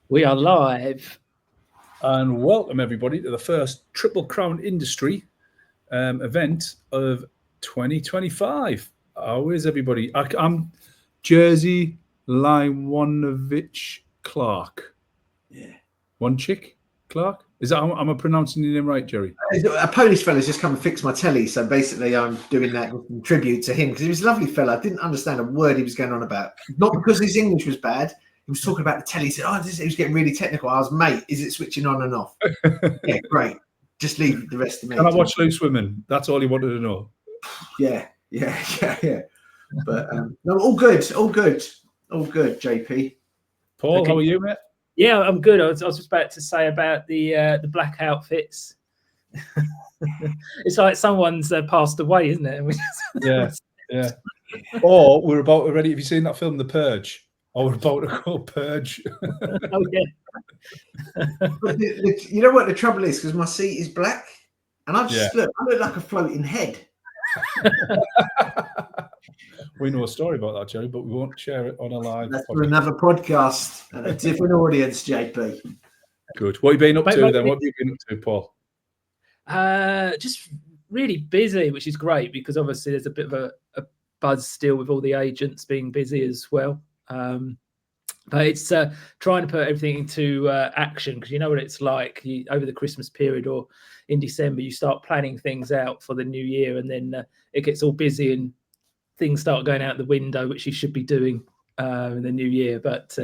We are live. And welcome everybody to the first Triple Crown Industry event of 2025. How is everybody? I'm Jersey Lyons Clark. Yeah. One chick Clark? Is that am I pronouncing your name right, Jerry? A Polish fella's just come and fixed my telly, so basically I'm doing that in tribute to him because he was a lovely fella. I didn't understand a word he was going on about. Not because his English was bad. He was talking about the telly. He said, he was getting really technical. I was, mate, is it switching on and off? Yeah, great. Just leave the rest of me. Can I watch Loose Women? That's all he wanted to know. Yeah. But no, all good, JP. Paul, okay. How are you, mate? Yeah, I'm good. I was just about to say about the black outfits. It's like someone's passed away, isn't it? Yeah. Or we're about already. Have you seen that film, The Purge? Or we're about to go purge. Oh yeah. But you know what the trouble is? Because my seat is black, and I look like a floating head. We know a story about that, Jerry, but we won't share it on a live. That's for another podcast and a different audience, JP. Good. What have you been up to then? What have you been up to, Paul? Just really busy, which is great because obviously there's a bit of a buzz still with all the agents being busy as well. But it's trying to put everything into action because you know what it's like over the Christmas period or in December, you start planning things out for the new year and then it gets all busy and things start going out the window, which you should be doing in the new year. But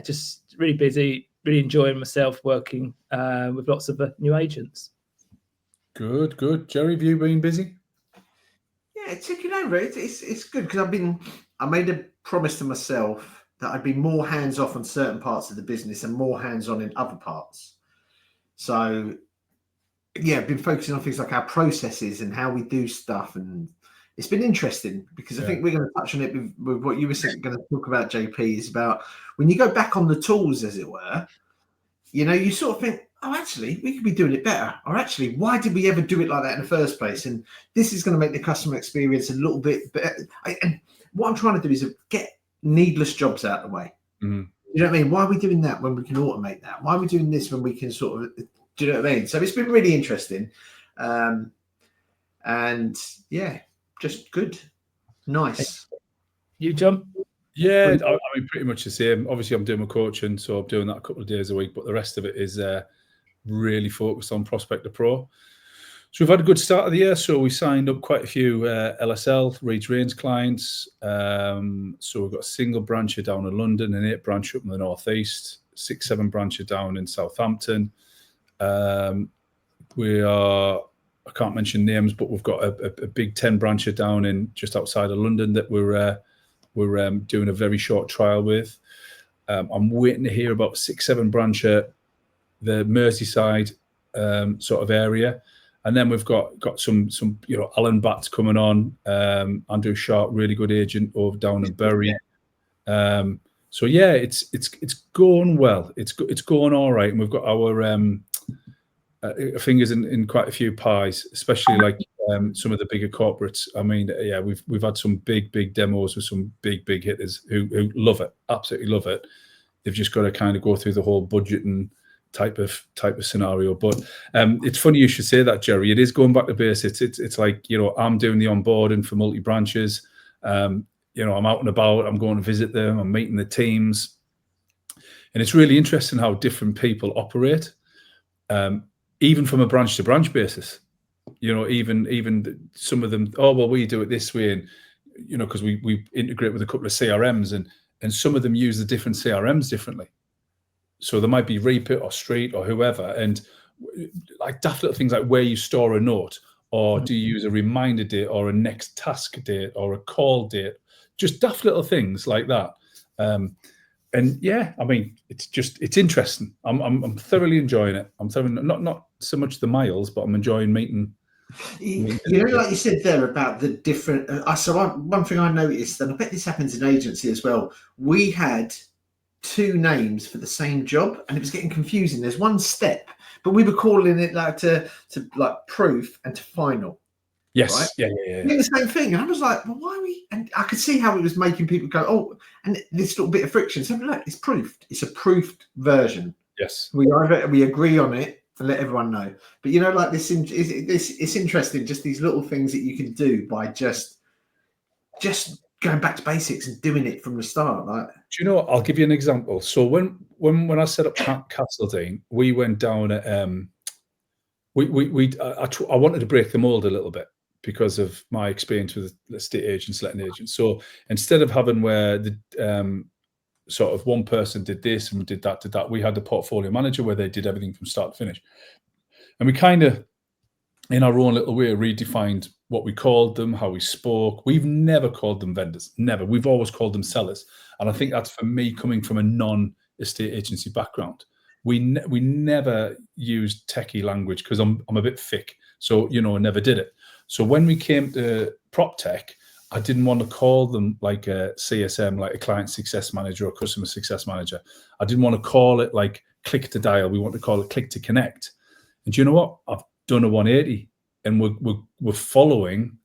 just really busy, really enjoying myself working with lots of new agents. Good. Jerry, have you been busy? Yeah, it's taking over. It's good because I made a promise to myself that I'd be more hands-off on certain parts of the business and more hands-on in other parts. So, yeah, I've been focusing on things like our processes and how we do stuff. And it's been interesting because I think we're going to touch on it with what you were going to talk about, JP, is about when you go back on the tools, as it were, you sort of think, oh, actually, we could be doing it better. Or actually, why did we ever do it like that in the first place? And this is going to make the customer experience a little bit better. And what I'm trying to do is get needless jobs out of the way. Mm-hmm. You know what I mean? Why are we doing that when we can automate that? Why are we doing this when we can sort of, do you know what I mean? So it's been really interesting. And yeah, just good. Nice. You, John? Yeah, I mean, pretty much the same. Obviously, I'm doing my coaching, so I'm doing that a couple of days a week, but the rest of it is really focused on Prospector Pro. So we've had a good start of the year. So we signed up quite a few LSL, Reeds Range clients. So we've got a single brancher down in London, an 8 branch up in the northeast, 6-7 brancher down in Southampton. We are, I can't mention names, but we've got a big 10 brancher down in just outside of London that we're doing a very short trial with. I'm waiting to hear about 6-7 brancher, the Merseyside sort of area. And then we've got some Alan Batts coming on, Andrew Sharp, really good agent over down in Bury. So yeah, it's going well. It's going all right, and we've got our fingers in quite a few pies, especially like some of the bigger corporates. I mean, yeah, we've had some big demos with some big hitters who love it, absolutely love it. They've just got to kind of go through the whole budget and type of scenario. But it's funny you should say that, Jerry. It is going back to basics. It's like, I'm doing the onboarding for multi branches. I'm out and about. I'm going to visit them. I'm meeting the teams, and it's really interesting how different people operate, even from a branch to branch basis. Even some of them. Oh well, we do it this way, and because we integrate with a couple of CRMs, and some of them use the different CRMs differently. So there might be Repeat or Street or whoever, and like daft little things like where you store a note, or do you use a reminder date or a next task date or a call date, just daft little things like that. And yeah, I mean, it's interesting. I'm thoroughly enjoying it. I'm thoroughly not so much the miles, but I'm enjoying meeting. Like you said there about the different. One thing I noticed, and I bet this happens in agency as well. We had 2 names for the same job, and it was getting confusing. There's one step, but we were calling it like to like proof and to final. Yes. Right? Yeah. Doing the same thing. And I was like, well, why are we? And I could see how it was making people go, oh, and this little bit of friction. So look, it's proofed. It's a proofed version. Yes. We agree on it and let everyone know. But you know, like this, it's interesting. Just these little things that you can do by just going back to basics and doing it from the start. Like, do you know what? I'll give you an example. So when I set up Castledine, we went down at I wanted to break the mold a little bit because of my experience with estate agents, letting agents. So instead of having where the sort of one person did this and did that, we had the portfolio manager where they did everything from start to finish. And we kind of, in our own little way, redefined what we called them, how we spoke. We've never called them vendors, never. We've always called them sellers. And I think that's for me coming from a non-estate agency background. We never used techie language because I'm a bit thick. So, I never did it. So when we came to prop tech, I didn't want to call them like a CSM, like a client success manager or customer success manager. I didn't want to call it like click to dial. We want to call it click to connect. And do you know what? I've done a 180, and we're following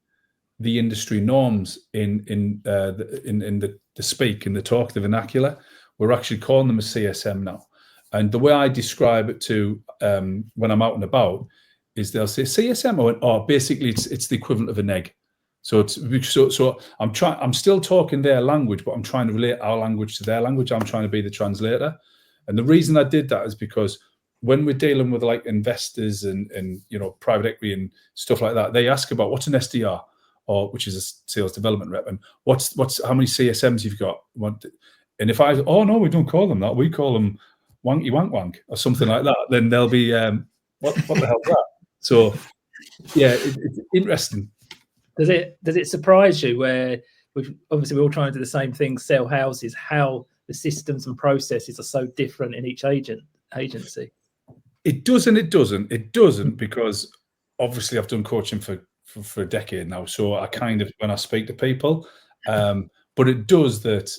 the industry norms in the speak, in the talk, the vernacular. We're actually calling them a CSM now. And the way I describe it to when I'm out and about is they'll say CSM. I went, oh, basically it's the equivalent of a neg. So I'm still talking their language, but I'm trying to relate our language to their language. I'm trying to be the translator. And the reason I did that is because when we're dealing with like investors and private equity and stuff like that, they ask about what's an SDR, or which is a sales development rep, and what's how many CSMs you've got. And if oh no, we don't call them that. We call them wanky wank wank or something like that. Then they'll be what the hell is that? So yeah, it's interesting. Does it surprise you where we're all trying to do the same thing, sell houses, how the systems and processes are so different in each agency? It does and it doesn't. It doesn't because obviously I've done coaching for a decade now. So I kind of, when I speak to people, but it does that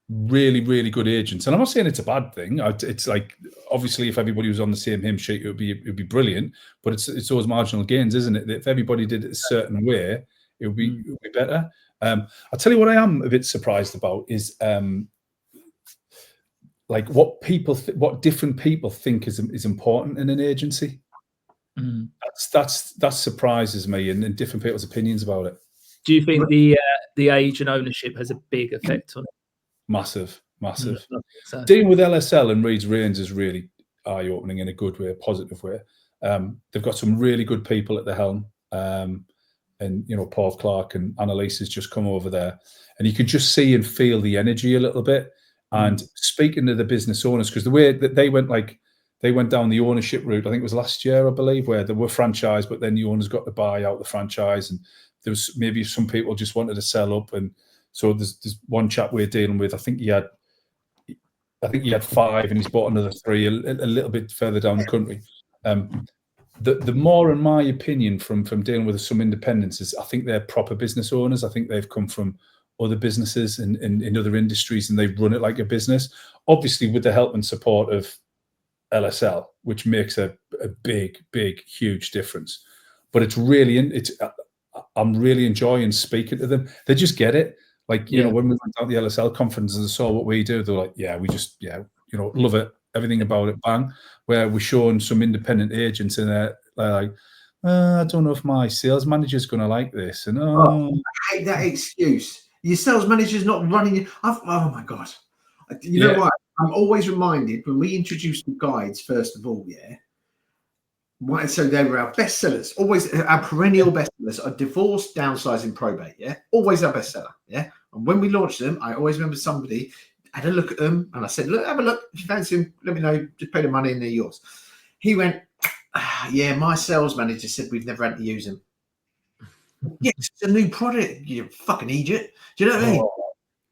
really, really good agents. And I'm not saying it's a bad thing. It's like, obviously if everybody was on the same hymn sheet, it'd be brilliant, but it's those marginal gains, isn't it? If everybody did it a certain way, it would be better. I'll tell you what I am a bit surprised about is, like what different people think is important in an agency. That surprises me, and different people's opinions about it. Do you think the age and ownership has a big effect on it? Massive. So. Dealing with LSL and Reed's Reigns is really eye-opening in a good way, a positive way. They've got some really good people at the helm. And Paul Clark and Annalise has just come over there, and you can just see and feel the energy a little bit. And speaking to the business owners, because the way that they went down the ownership route, I think it was last year, I believe, where they were franchised, but then the owners got to buy out the franchise, and there was maybe some people just wanted to sell up. And so there's one chap we're dealing with. I think he had 5, and he's bought another 3 a little bit further down the country. The more, in my opinion, from dealing with some independents, is I think they're proper business owners. I think they've come from other businesses in other industries, and they run it like a business, obviously with the help and support of LSL, which makes a big, huge difference. But I'm really enjoying speaking to them. They just get it. Like, when we went out the LSL conference and they saw what we do, they're like, love it, everything about it, bang. Where we're showing some independent agents and they're like, I don't know if my sales manager's going to like this. And I hate that excuse. Your sales manager's not running. Oh my God. You know what? I'm always reminded when we introduced the guides, first of all, so they were our best sellers, always our perennial best sellers are divorce, downsizing, probate. Always our best seller. And when we launched them, I always remember somebody had a look at them and I said, look, have a look. If you fancy them, let me know. Just pay the money and they're yours. He went, my sales manager said we've never had to use them. Yes, it's a new product, you fucking idiot. Do you know what I mean?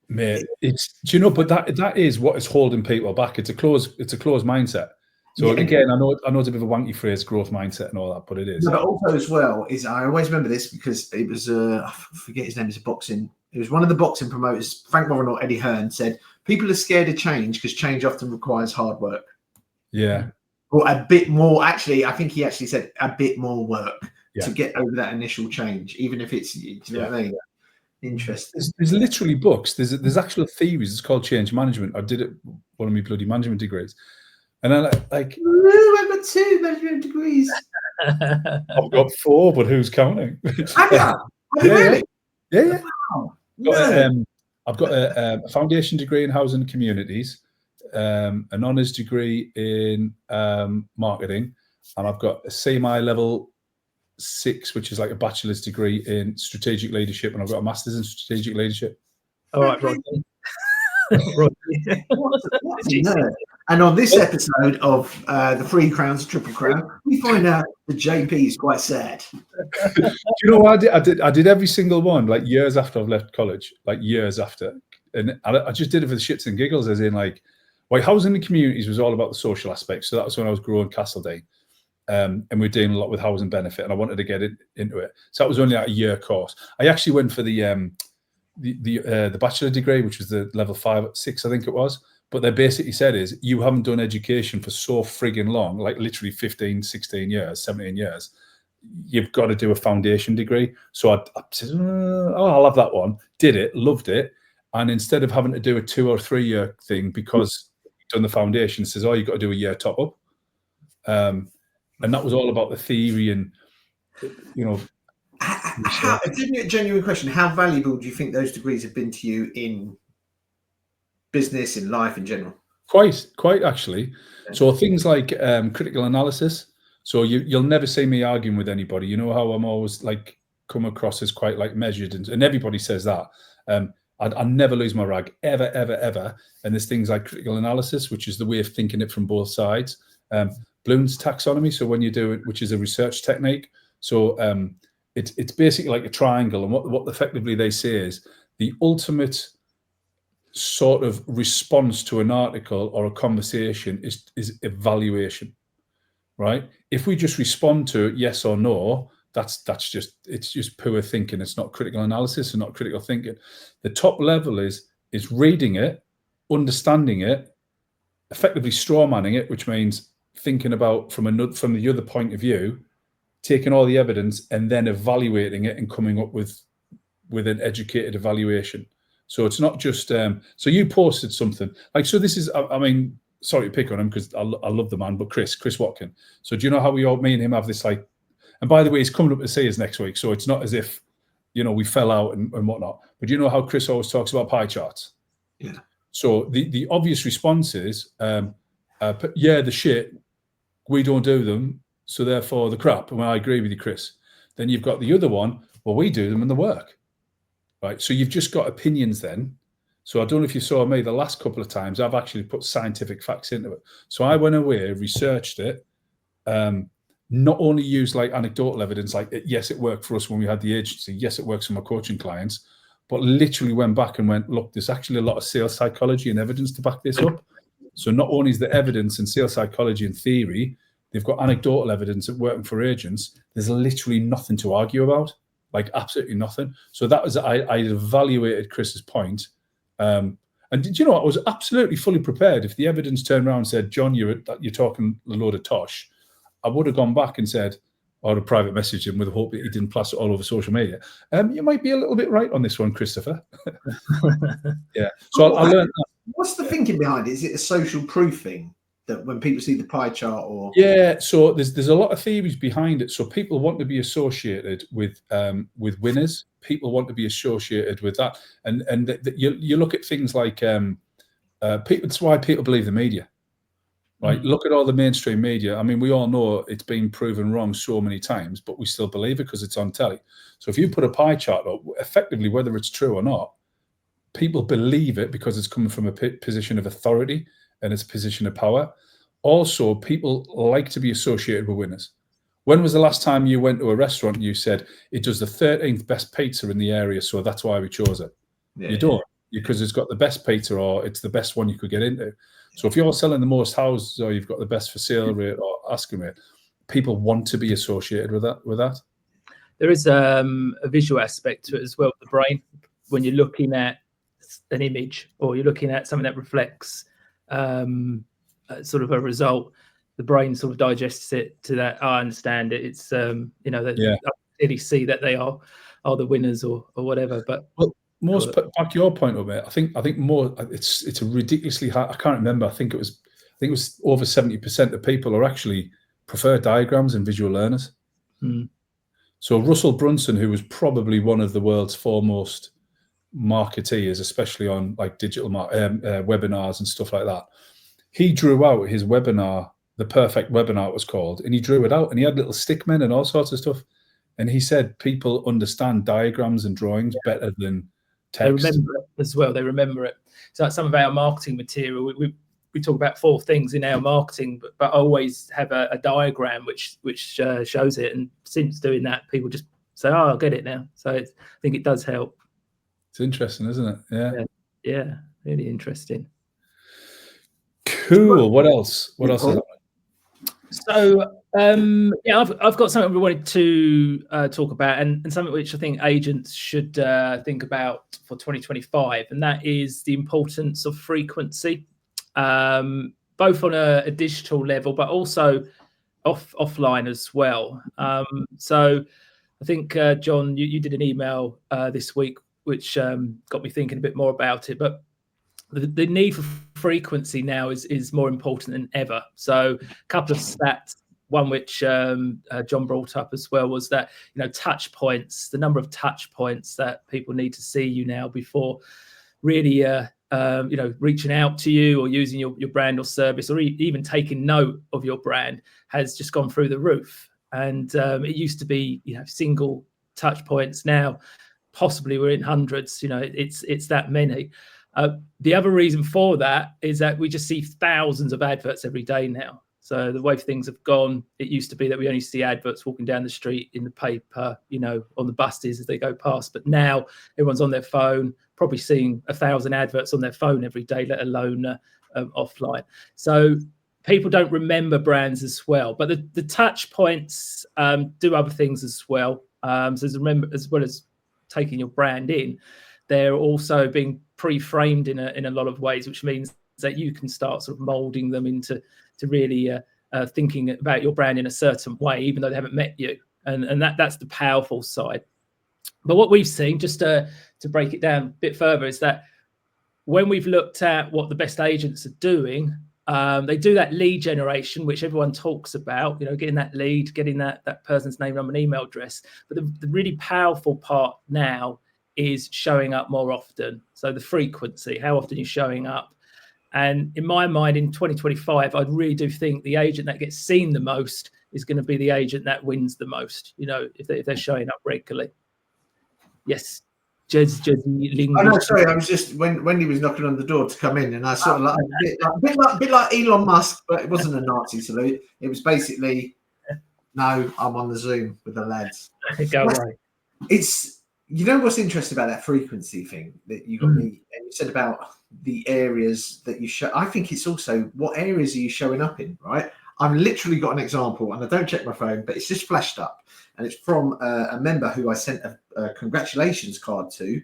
Mate, but that is what is holding people back. It's a closed mindset. So again, I know it's a bit of a wanky phrase, growth mindset and all that, but it is. But also as well is I always remember this because it was I forget his name. It's boxing. It was one of the boxing promoters, Frank Warren or Eddie Hearn, said people are scared of change because change often requires hard work. Yeah. Or a bit more. Actually, I think he actually said a bit more work. to get over that initial change, even if it's, do you know what I mean? Interesting. There's literally books. There's actual theories. It's called change management. I did it one of my bloody management degrees, and I like. Ooh, I've got 2 management degrees. I've got 4, but who's counting? Have you? Have you really? Yeah. Wow. I've got a foundation degree in housing and communities, an honours degree in marketing, and I've got a CMI level 6, which is like a bachelor's degree in strategic leadership, and I've got a master's in strategic leadership. All right, Rodney. What a nerd. And on this episode of the 3 Crowns Triple Crown, we find out that JP is quite sad. Do you know what I did? I did every single one like years after I've left college, like years after, and I just did it for the shits and giggles, as in like, housing and communities was all about the social aspects. So that was when I was growing Castledane. And we're doing a lot with housing benefit, and I wanted to get into it. So that was only like a year course. I actually went for the bachelor degree, which was the level 5, 6, I think it was. But they basically said is, you haven't done education for so frigging long, like literally 15, 16 years, 17 years. You've got to do a foundation degree. So I said, I'll have that one. Did it, loved it. And instead of having to do a 2 or 3 year thing because you've done the foundation, it says, you've got to do a year top up. And that was all about the theory and, you know. A genuine question. How valuable do you think those degrees have been to you in business, in life in general? Quite actually. So things like critical analysis. So you'll never see me arguing with anybody. You know how I'm always like come across as quite like measured, and everybody says that. I never lose my rag, ever. And there's things like critical analysis, which is the way of thinking it from both sides. Bloom's taxonomy. So when you do it, which is a research technique. So it's basically like a triangle. And what effectively they say is the ultimate sort of response to an article or a conversation is evaluation, right? If we just respond to it, yes or no, it's just poor thinking. It's not critical analysis and not critical thinking. The top level is reading it, understanding it, effectively straw manning it, which means thinking about from the other point of view, taking all the evidence and then evaluating it and coming up with an educated evaluation. So it's not just so you posted something like, so this is, I mean, sorry to pick on him because I love the man, but Chris Watkin. So do you know how me and him have this like, and by the way, he's coming up to see us next week, so it's not as if, you know, we fell out and whatnot. But you know how Chris always talks about pie charts? Yeah. So the obvious response is, the shit, we don't do them, so therefore the crap. And I agree with you, Chris. Then you've got the other one, well, we do them and they work. Right. So you've just got opinions then. So I don't know if you saw me the last couple of times, I've actually put scientific facts into it. So I went away, researched it, not only used like anecdotal evidence, like yes, it worked for us when we had the agency. Yes, it works for my coaching clients, but literally went back and went, look, there's actually a lot of sales psychology and evidence to back this up. So not only is the evidence and sales psychology and theory, they've got anecdotal evidence of working for agents. There's literally nothing to argue about, like absolutely nothing. So that was, I evaluated Chris's point. And did you know, I was absolutely fully prepared. If the evidence turned around and said, John, you're talking a load of tosh, I would have gone back and said, or a private message him with the hope that he didn't plaster it all over social media. You might be a little bit right on this one, Christopher. Yeah. So I learned that. What's the thinking behind it? Is it a social proof thing that when people see the pie chart or? Yeah. So there's a lot of theories behind it. So people want to be associated with winners. People want to be associated with that. And you look at things like people. It's why people believe the media. Right. Look at all the mainstream media. I mean, we all know it's been proven wrong so many times, but we still believe it because it's on telly. So if you put a pie chart up, effectively, whether it's true or not, people believe it because it's coming from a position of authority and it's a position of power. Also, people like to be associated with winners. When was the last time you went to a restaurant and you said, it does the 13th best pizza in the area, so that's why we chose it? Yeah, you don't, because it's got the best pizza or it's the best one you could get into. So if you're selling the most houses or you've got the best for sale rate or asking rate, people want to be associated with that. There is a visual aspect to it as well, the brain. When you're looking at an image or you're looking at something that reflects sort of a result, the brain sort of digests it to that. I understand it. It's that Yeah. I clearly see that they are the winners or whatever. But most back to your point of it, I think more. It's a ridiculously high. I can't remember. I think it was over 70% of people are actually prefer diagrams and visual learners. So Russell Brunson, who was probably one of the world's foremost marketeers, especially on like digital webinars and stuff like that, he drew out his webinar, the perfect webinar it was called, and he drew it out, and he had little stick men and all sorts of stuff. And he said people understand diagrams and drawings better than text. They remember it as well. They remember it. So like some of our marketing material, we talk about 4 things in our marketing, but I always have a diagram which shows it. And since doing that, people just say, "Oh, I get it now." So I think it does help. It's interesting, isn't it? Yeah, really interesting. Cool. What else? What else is happening? So I've got something we wanted to talk about, and something which I think agents should think about for 2025, and that is the importance of frequency, both on a digital level, but also offline as well. So I think John, you did an email this week which got me thinking a bit more about it, but the need for frequency now is more important than ever. So a couple of stats, one which John brought up as well, was that, touch points, the number of touch points that people need to see you now before really, reaching out to you or using your brand or service, or even taking note of your brand, has just gone through the roof. And it used to be, single touch points. Now, possibly we're in hundreds. It's that many. The other reason for that is that we just see thousands of adverts every day now. So the way things have gone, it used to be that we only see adverts walking down the street, in the paper, on the buses as they go past. But now everyone's on their phone, probably seeing 1,000 adverts on their phone every day, let alone offline. So people don't remember brands as well. But the touch points do other things as well. So remember, as well as taking your brand in, they're also being pre-framed in a lot of ways, which means that you can start sort of molding them into really thinking about your brand in a certain way, even though they haven't met you. And that's the powerful side. But what we've seen, just to break it down a bit further, is that when we've looked at what the best agents are doing, they do that lead generation, which everyone talks about, getting that lead, getting that person's name, number, and email address. But the really powerful part now is showing up more often. So the frequency, how often you're showing up. And in my mind, in 2025, I really do think the agent that gets seen the most is going to be the agent that wins the most, if they're showing up regularly. Yes. Oh, no, sorry, I was just, when he was knocking on the door to come in, and I sort of a bit like Elon Musk, but it wasn't a Nazi salute. It was basically, no, I'm on the Zoom with the lads. Go away. It's, what's interesting about that frequency thing that you got me, and you said about the areas that you show. I think it's also, what areas are you showing up in, right? I've literally got an example, and I don't check my phone, but it's just flashed up, and it's from a member who I sent a congratulations card to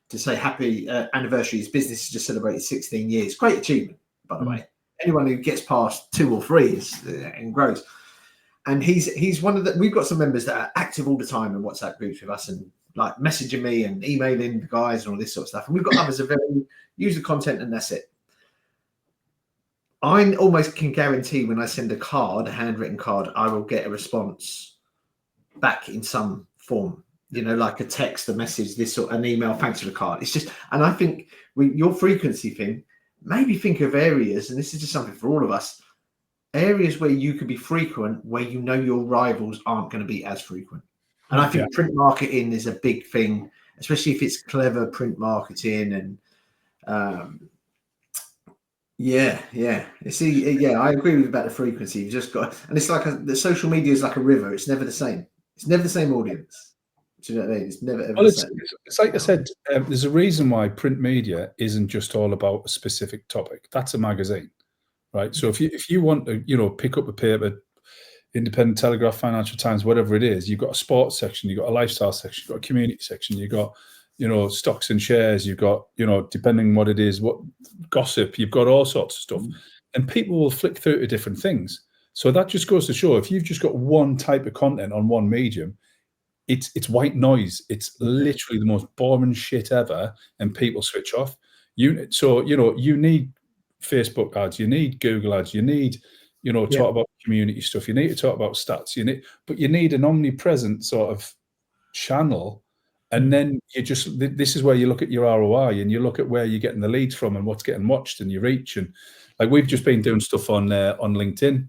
say happy anniversary. His business has just celebrated 16 years. Great achievement, by the way. Anyone who gets past 2 or 3 is and grows. And he's one of the. We've got some members that are active all the time in WhatsApp groups with us, and like messaging me and emailing the guys and all this sort of stuff. And we've got others that very use the content, and that's it. I almost can guarantee when I send a card, a handwritten card, I will get a response back in some form, like a text, a message, this or an email, thanks for the card. It's just, and I think your frequency thing, maybe think of areas, and this is just something for all of us, areas where you could be frequent, where your rivals aren't going to be as frequent. And I think print marketing is a big thing, especially if it's clever print marketing. And I agree with you about the frequency. You've just got, and it's like the social media is like a river. It's never the same. It's never the same audience. Do you know what I mean? It's never ever the same. It's like I said, there's a reason why print media isn't just all about a specific topic. That's a magazine, right? So if you want to, pick up a paper, Independent, Telegraph, Financial Times, whatever it is, you've got a sports section, you've got a lifestyle section, you've got a community section, you've got, stocks and shares, you've got, depending on what it is, what gossip, you've got all sorts of stuff. And people will flick through to different things. So that just goes to show, if you've just got one type of content on one medium, it's white noise. It's literally the most boring shit ever, and people switch off. You need Facebook ads, you need Google ads, you need, talk about community stuff, you need to talk about stats, but you need an omnipresent sort of channel. And then this is where you look at your ROI, and you look at where you're getting the leads from and what's getting watched and your reach. And like, we've just been doing stuff on LinkedIn,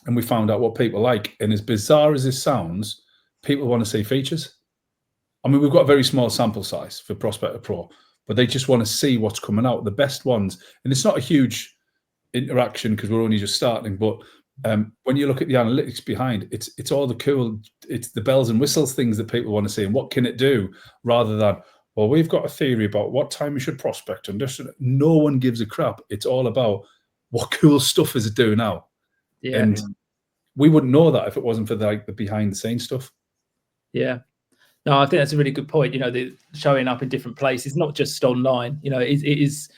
and we found out what people like. And as bizarre as this sounds, people want to see features. I mean, we've got a very small sample size for Prospector Pro, but they just want to see what's coming out, the best ones. And it's not a huge interaction because we're only just starting, but when you look at the analytics behind, it's all the cool, it's the bells and whistles things that people want to see, and what can it do, rather than, well, we've got a theory about what time we should prospect, and just, no one gives a crap. It's all about what cool stuff is it doing now. Yeah. And we wouldn't know that if it wasn't for the behind the scenes stuff. Yeah. No, I think that's a really good point. The showing up in different places, not just online. It is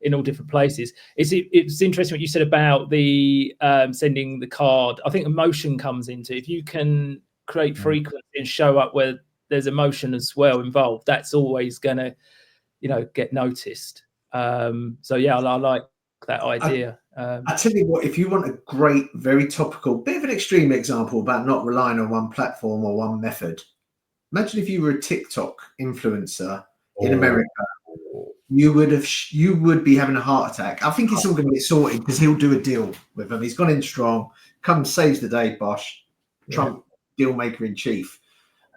in all different places. It's interesting what you said about the sending the card. I think emotion comes into, if you can create frequency and show up where there's emotion as well involved, that's always going to, get noticed. So yeah, I like that idea. I tell you what, if you want a great, very topical, bit of an extreme example about not relying on one platform or one method, imagine if you were a TikTok influencer in America. You would be having a heart attack. I think it's all going to get sorted because he'll do a deal with him. He's gone in strong, comes, saves the day, Bosh, Trump deal maker in chief.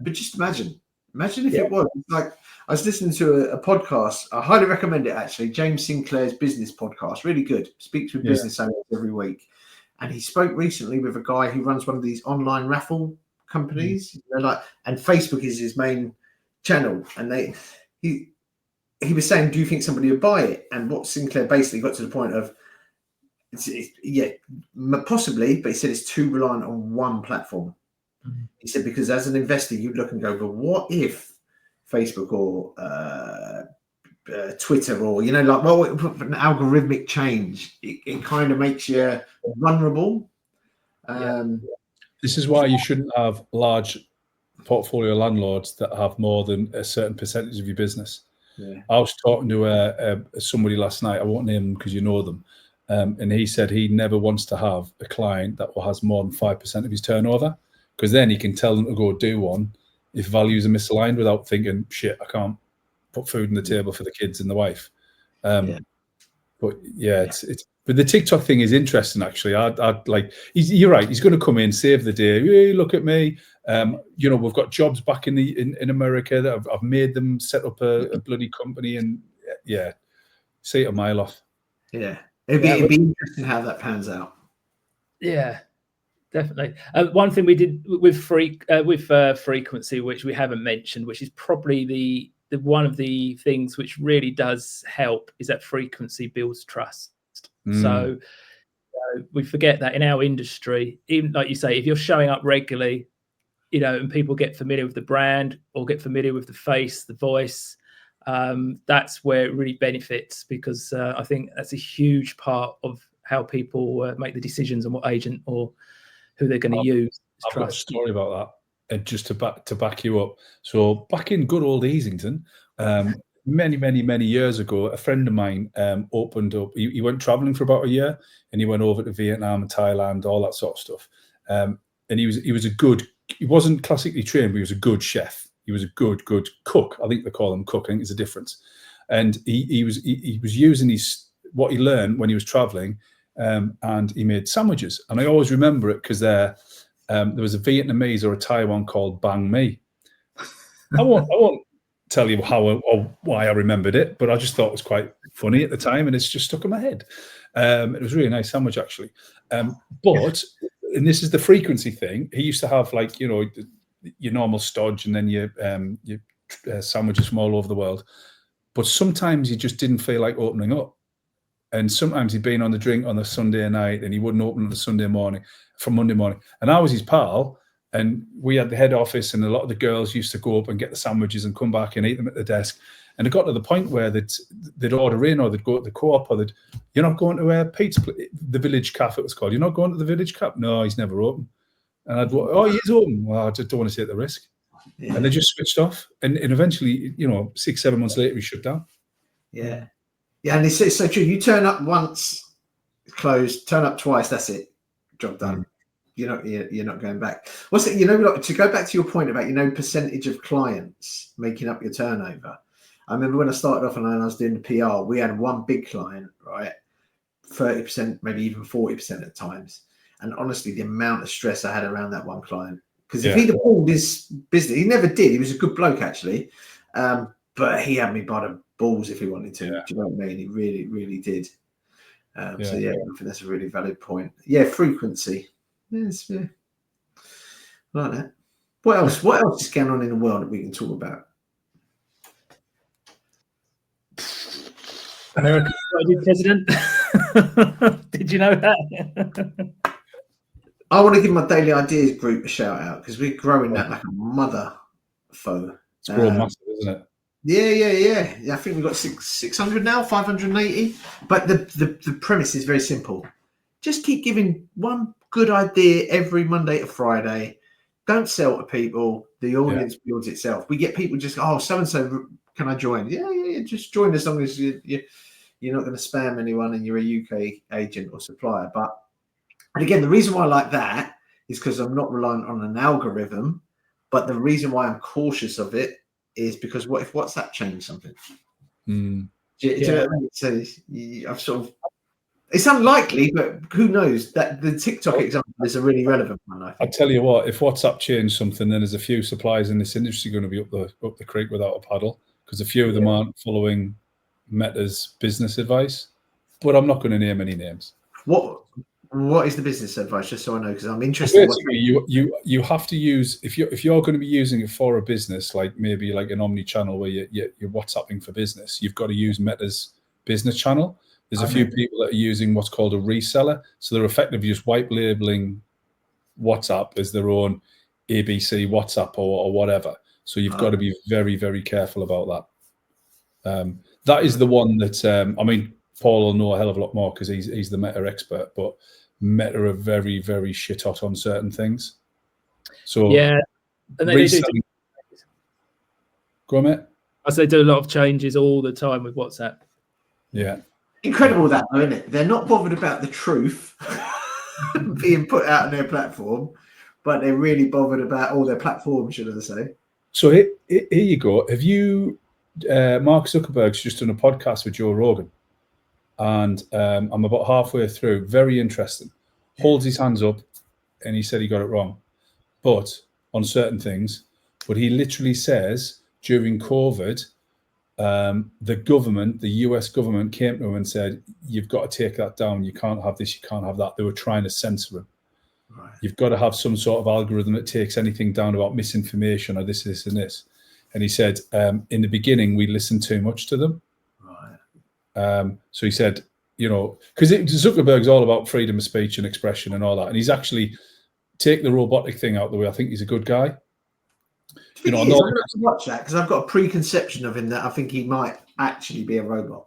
But just imagine if it was like, I was listening to a podcast. I highly recommend it, actually. James Sinclair's business podcast, really good. Speaks with business owners every week, and he spoke recently with a guy who runs one of these online raffle companies. And Facebook is his main channel, and he was saying, do you think somebody would buy it? And what Sinclair basically got to the point of, possibly, but he said it's too reliant on one platform. He said, because as an investor, you'd look and go, but what if Facebook or Twitter or, an algorithmic change, it kind of makes you vulnerable. This is why you shouldn't have large portfolio landlords that have more than a certain percentage of your business. Yeah. I was talking to somebody last night. I won't name them because you know them. And he said he never wants to have a client that has more than 5% of his turnover, because then he can tell them to go do one if values are misaligned without thinking, shit, I can't put food on the table for the kids and the wife. But but the TikTok thing is interesting, actually. You're right. He's going to come in, save the day. Hey, look at me. We've got jobs back in America that I've made them set up a bloody company, and see it a mile off. Yeah, it'd be interesting how that pans out. Yeah, definitely. One thing we did with frequency, which we haven't mentioned, which is probably the one of the things which really does help, is that frequency builds trust. So we forget that in our industry, even like you say, if you're showing up regularly, and people get familiar with the brand or get familiar with the face, the voice, that's where it really benefits, because I think that's a huge part of how people make the decisions on what agent or who they're going to use. I've got a story about that, and just to back you up. So back in good old Easington, many years ago, a friend of mine opened up. He went traveling for about a year, and he went over to Vietnam and Thailand, all that sort of stuff. And he was a good. He wasn't classically trained, but he was a good chef. He was a good cook. I think they call him cook. I think there's a difference. And he was using what he learned when he was traveling, and he made sandwiches. And I always remember it because there was a Vietnamese or a Thai one called Bang Mi. I won't tell you how or why I remembered it, but I just thought it was quite funny at the time, and it's just stuck in my head. It was a really nice sandwich, actually. But and this is the frequency thing. He used to have your normal stodge, and then your sandwiches from all over the world. But sometimes he just didn't feel like opening up, and sometimes he'd been on the drink on a Sunday night, and he wouldn't open on a Sunday morning from Monday morning. And I was his pal. And we had the head office, and a lot of the girls used to go up and get the sandwiches and come back and eat them at the desk. And it got to the point where they'd order in, or they'd go to the Co-op, or you're not going to Pete's, the Village Cafe it was called. You're not going to the Village Cafe? No, he's never open. And I'd go, oh, he's open. Well, I just don't want to take the risk. Yeah. And they just switched off. And eventually, 6-7 months later, he shut down. Yeah. Yeah, and it's so true. You turn up once, closed, turn up twice, that's it. Job done. You're not going back. What's it? To go back to your point about percentage of clients making up your turnover. I remember when I started off and I was doing the PR, we had one big client, right? 30%, maybe even 40% at times. And honestly, the amount of stress I had around that one client, because if he'd have pulled his business, he never did. He was a good bloke actually, but he had me by the balls if he wanted to. Do you know what I mean? He really, really did. So I think that's a really valid point. Yeah, frequency. Yes, yeah. Like that. What else? What else is going on in the world that we can talk about? America's president. Did you know that? I want to give my Daily Ideas group a shout out because we're growing that like a mother foe. It's growing massive, isn't it? Yeah. I think we've got 600 now, 580. But the premise is very simple. Just keep giving one good idea every Monday to Friday. Don't sell to people. The audience builds itself. We get people just, so-and-so, can I join? Yeah. Just join as long as you're not going to spam anyone and you're a UK agent or supplier. And again, the reason why I like that is because I'm not reliant on an algorithm. But the reason why I'm cautious of it is because what if WhatsApp changed something? Do you know what I mean? So I've sort of, it's unlikely, but who knows? That the TikTok example is a really relevant one. I think. I'll tell you what, if WhatsApp changed something, then there's a few suppliers in this industry going to be up the creek without a paddle, because a few of them aren't following Meta's business advice. But I'm not going to name any names. What is the business advice? Just so I know, because I'm interested. Basically, you have to use, if you're going to be using it for a business, like maybe like an omni-channel where you're WhatsApping for business, you've got to use Meta's business channel. There's a few people that are using what's called a reseller. So they're effectively just white labeling WhatsApp as their own ABC WhatsApp or whatever. So you've got to be very, very careful about that. That is the one that, Paul will know a hell of a lot more because he's the Meta expert, but Meta are very, very shit hot on certain things. So and they do. Go on, mate. As they do a lot of changes all the time with WhatsApp. Yeah. Incredible that, though, isn't it? They're not bothered about the truth being put out on their platform, but they're really bothered about all their platforms, should I say. So here you go. Have you, Mark Zuckerberg's just done a podcast with Joe Rogan, and I'm about halfway through. Very interesting. Holds his hands up, and he said he got it wrong, but on certain things. But he literally says during COVID, the US government came to him and said, you've got to take that down. You can't have this, you can't have that. They were trying to censor him. Right. You've got to have some sort of algorithm that takes anything down about misinformation or this, and this. And he said, in the beginning, we listened too much to them. Right. So he said, because Zuckerberg's all about freedom of speech and expression and all that. And he's actually take the robotic thing out of the way. I think he's a good guy. I'm going to watch that because I've got a preconception of him that I think he might actually be a robot.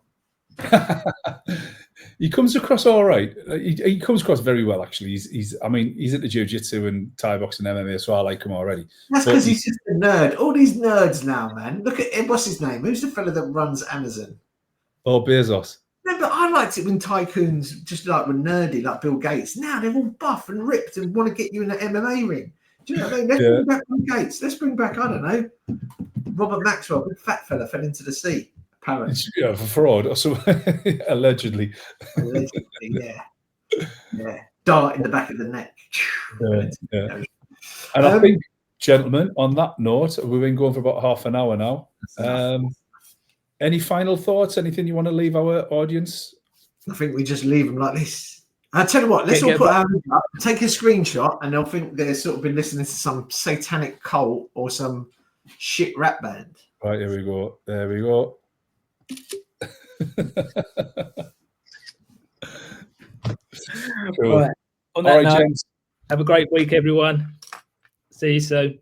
He comes across all right. He comes across very well, actually. He's into jiu-jitsu and Thai boxing and MMA, so I like him already. That's because he's just a nerd. All these nerds now, man. Look at what's his name? Who's the fella that runs Amazon? Oh, Bezos. No, but I liked it when tycoons just like were nerdy, like Bill Gates. Now they're all buff and ripped and want to get you in an MMA ring. Do you know what I mean? Let's bring back Bill Gates. Let's bring back, I don't know, Robert Maxwell, big fat fella, fell into the sea. Apparently. Yeah, for fraud or something. Allegedly. Yeah. Dart in the back of the neck. Yeah. And I think, gentlemen, on that note, we've been going for about half an hour now. Any final thoughts? Anything you want to leave our audience? I think we just leave them like this. I'll tell you what, let's all put our hands up, take a screenshot, and they'll think they've sort of been listening to some satanic cult or some shit rap band. Right, here we go. There we go. Cool. All right, gents. Have a great week, everyone. See you soon.